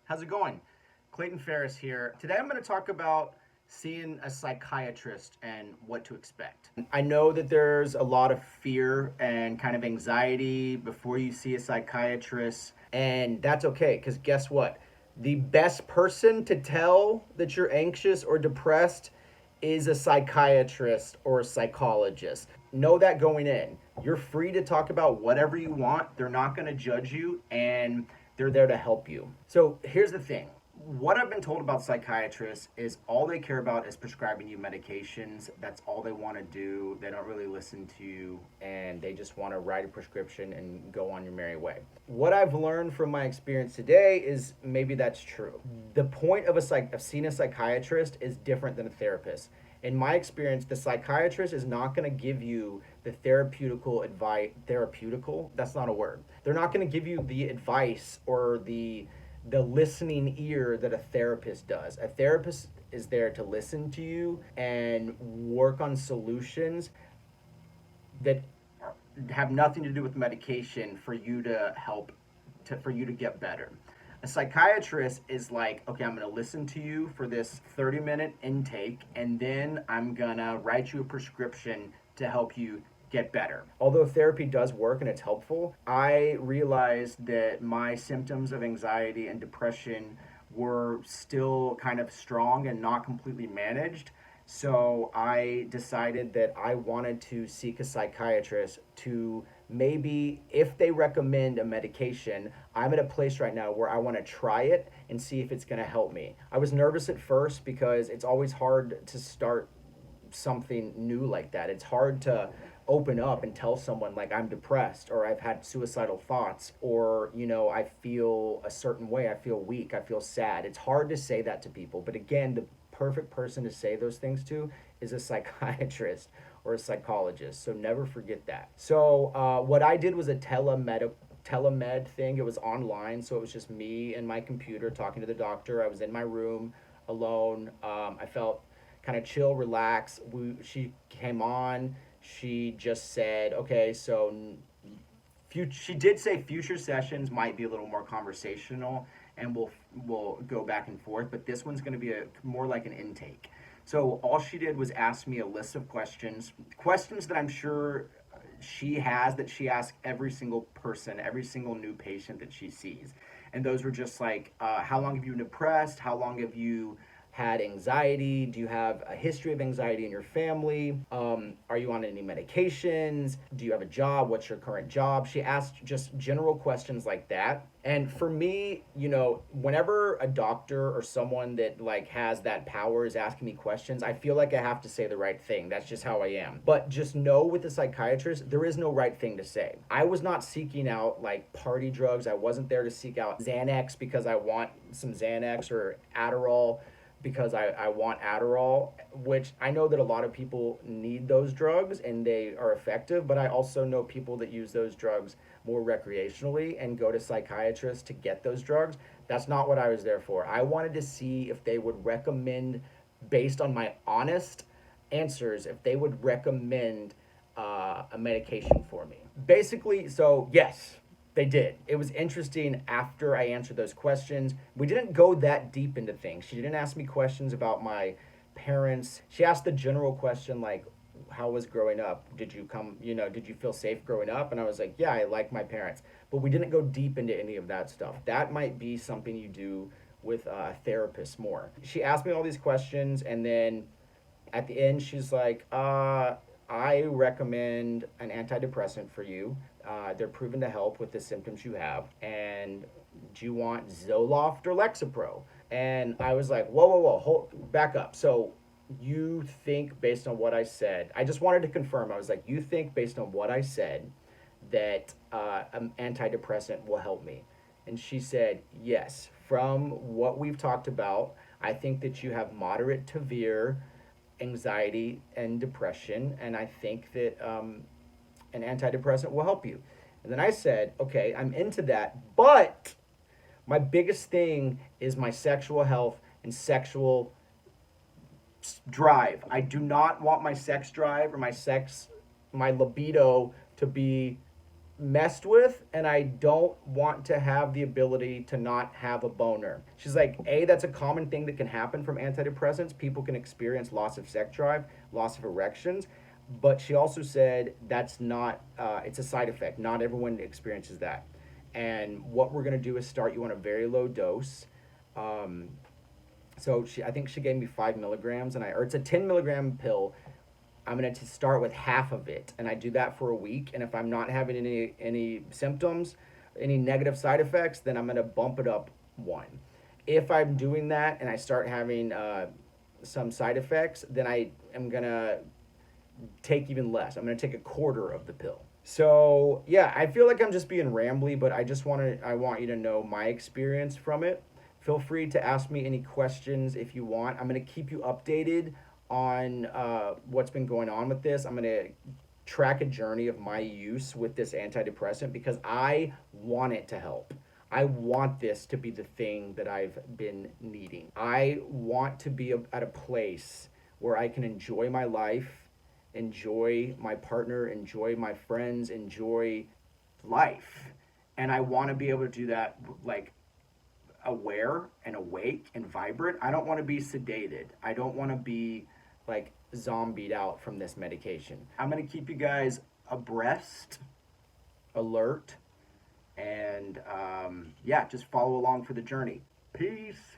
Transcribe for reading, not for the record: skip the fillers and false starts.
How's it going? Clayton Ferris here. Today I'm going to talk about seeing a psychiatrist and what to expect. I know that there's a lot of fear and kind of anxiety before you see a psychiatrist, and that's okay because guess what? The best person to tell that you're anxious or depressed is a psychiatrist or a psychologist. Know that going in. You're free to talk about whatever you want. They're not going to judge you and they're there to help you. So here's the thing. What I've been told about psychiatrists is all they care about is prescribing you medications. That's all they want to do. They don't really listen to you and they just want to write a prescription and go on your merry way. What I've learned from my experience today is maybe that's true. The point of seeing a psychiatrist is different than a therapist. In my experience, the psychiatrist is not going to give you the therapeutical advice. Therapeutical? That's not a word. They're not going to give you the advice or the listening ear that a therapist does. A therapist is there to listen to you and work on solutions that have nothing to do with medication for you to for you to get better. A psychiatrist is like, okay, I'm going to listen to you for this 30-minute intake, and then I'm going to write you a prescription to help you get better. Although therapy does work and it's helpful, I realized that my symptoms of anxiety and depression were still kind of strong and not completely managed. So I decided that I wanted to seek a psychiatrist to maybe, if they recommend a medication, I'm at a place right now where I want to try it and see if it's going to help me. I was nervous at first because it's always hard to start something new like that. It's hard to open up and tell someone like I'm depressed or I've had suicidal thoughts or I feel a certain way, I feel weak, I feel sad. It's hard to say that to people, but again, the perfect person to say those things to is a psychiatrist or a psychologist, so never forget that. So what I did was a telemed thing. It was online, so it was just me and my computer talking to the doctor. I was in my room alone. I felt kind of chill, relax. She came on. She just said, okay, so she did say future sessions might be a little more conversational and we'll go back and forth, but this one's going to be more like an intake. So all she did was ask me a list of questions that I'm sure she has, that she asks every single person, every single new patient that she sees. And those were just like, how long have you been depressed? How long have you had anxiety? Do you have a history of anxiety in your family? Are you on any medications? Do you have a job? What's your current job? She asked just general questions like that. And for me, whenever a doctor or someone that like has that power is asking me questions, I feel like I have to say the right thing. That's just how I am. But just know with a psychiatrist, there is no right thing to say. I was not seeking out like party drugs. I wasn't there to seek out Xanax because I want some Xanax or Adderall because I want Adderall, which I know that a lot of people need those drugs and they are effective, but I also know people that use those drugs more recreationally and go to psychiatrists to get those drugs. That's not what I was there for. I wanted to see if they would recommend, based on my honest answers, if they would recommend a medication for me. Basically, so yes, they did. It was interesting after I answered those questions. We didn't go that deep into things. She didn't ask me questions about my parents. She asked the general question like, how was growing up? Did you feel safe growing up? And I was like, yeah, I like my parents. But we didn't go deep into any of that stuff. That might be something you do with a therapist more. She asked me all these questions and then at the end she's like, I recommend an antidepressant for you. They're proven to help with the symptoms you have. And do you want Zoloft or Lexapro? And I was like, whoa, hold, back up. So you think based on what I said, I just wanted to confirm. I was like, you think based on what I said that an antidepressant will help me? And she said, yes. From what we've talked about, I think that you have moderate to severe anxiety and depression, and I think that an antidepressant will help you. And then I said, okay, I'm into that, but my biggest thing is my sexual health and sexual drive. I do not want my sex drive or my libido to be messed with, and I don't want to have the ability to not have a boner. She's like, A, that's a common thing that can happen from antidepressants. People can experience loss of sex drive, loss of erections. But she also said that's not, it's a side effect. Not everyone experiences that. And what we're going to do is start you on a very low dose. Um, I think she gave me 5 milligrams, or it's a 10 milligram pill. I'm going to start with half of it, and I do that for a week. And if I'm not having any symptoms, any negative side effects, then I'm going to bump it up one. If I'm doing that and I start having some side effects, then I am going to take even less. I'm going to take a quarter of the pill. So yeah, I feel like I'm just being rambly, but I want you to know my experience from it. Feel free to ask me any questions if you want. I'm gonna keep you updated on what's been going on with this. I'm gonna track a journey of my use with this antidepressant because I want it to help. I want this to be the thing that I've been needing. I want to be at a place where I can enjoy my life, enjoy my partner, enjoy my friends, enjoy life. And I want to be able to do that like aware and awake and vibrant. I don't want to be sedated. I don't want to be like zombied out from this medication. I'm going to keep you guys abreast, alert, and yeah, just follow along for the journey. Peace.